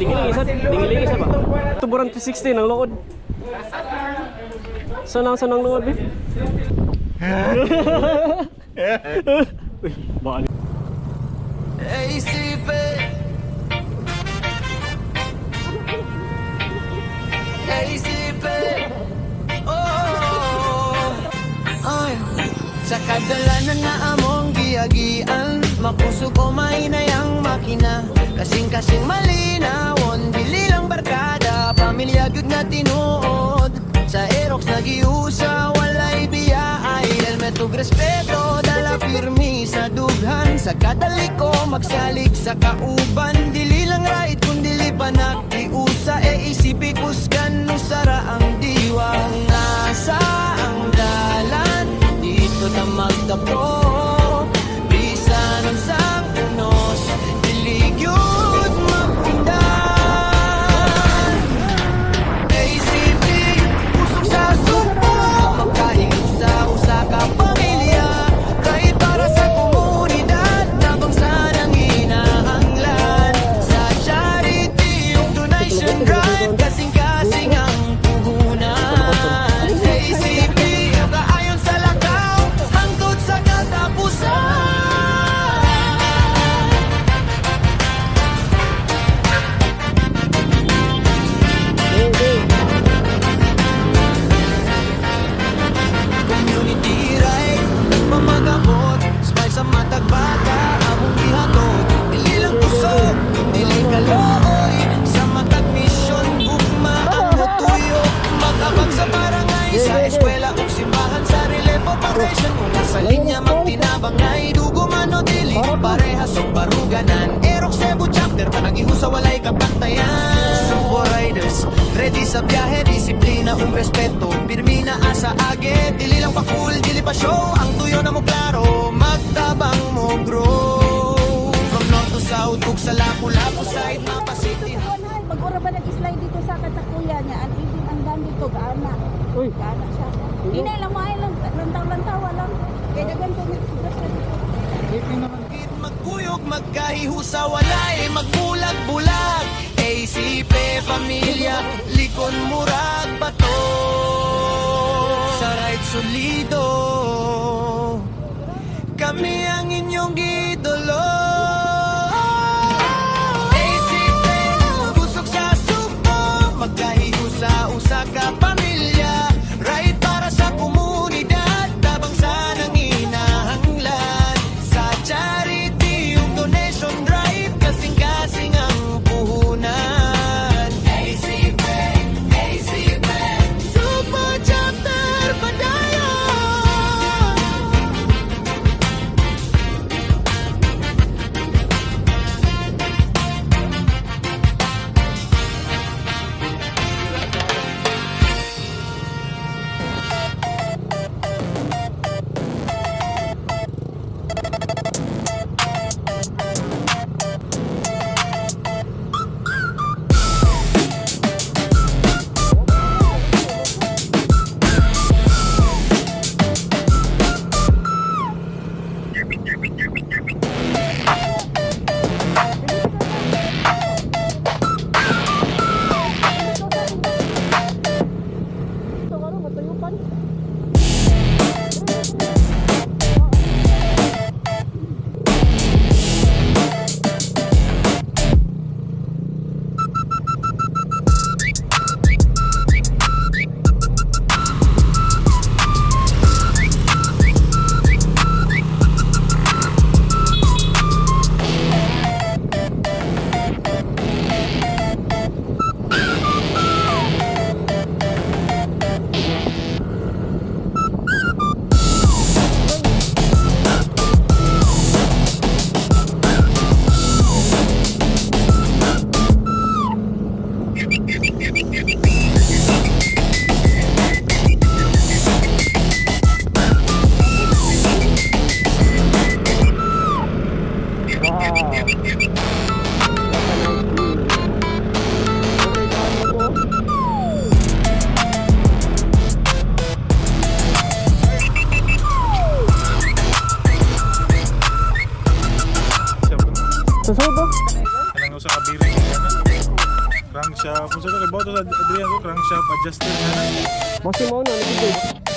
Tingin isa ba? Tuburan 360 ng lood. Sanang lood eh. Uy, baka sa kadalanan na among giagian, mapuso ko mainayang makina. Kasing-kasing malinawon, dili lang barkada, pamilya gyud na tinuod. Sa Aerox nagiusa, walay biyay, helmet ug respeto, dala pirmi sa dughan. Sa kadaliko, magsalig sa kauban, dili lang right kung dili pa nakiusa. Isipik kusgan no sara ang diwang. Nasa ang dalan, dito na magdapro, bisan ang sang unos, diligyod mapindan. ACP, pusok sa supo, magkahigit sa usa ka pamilya, kahit para sa komunidad, nabang sanang hinahanglan. Sa charity, yung donation drive, kasing-kasing ang puhunan. ACP, kaayon sa lakaw, hangtod sa katapusan. Community right, pamagabot, smile sa matag bata, among gihatod, dili lang kusog, dili kalooy, sa matag mission, gugma ang hutuyo, magabag sa barangay, sa eskwela ug simbahan, sa relief operation, mula sa linya magtinabang ay dugo man o dili, parehas ug baruganan. Aerox Cebu chapter, panagihusa walay kabantayan. Sumbo riders, ready sa biyahe, disiplina ug respeto, pirmi na asa age, dili lang pa cool, dili pa show, ang tuyo na mo klaro, magtabang mo grow. From north to south ug sa lapu-lapu side, Mapa City. Mag-ura ba nag-slide dito sa katakuya niya? Ang ibig ang dam dito, gaana. Uy. Gaana siya. Hindi na lang mo ay lang, lantaw-lantawa lang. Kaya dagan ko nag-subras na dito. Magkuyog, magkahihusa, walay, magbulag-bulag. ACP, pamilya, likon murag bato. Sa right solido, kami ang inyong idolo. ACP, busog sa supo, magkahihusa, usa ka pamilya, right para sa komunidad, tabang sa nang hinahanglan. Sa charity, yung donation drive, kasing-kasing ang puhunan. ACP, ACP, Super Chapter Padayon. Sa sud oh. Kanang usa ka bearing kana. Crankshaft, kung sa to kay boto sa Adrian ko crankshaft adjuster kana. Basi mo na nagigid.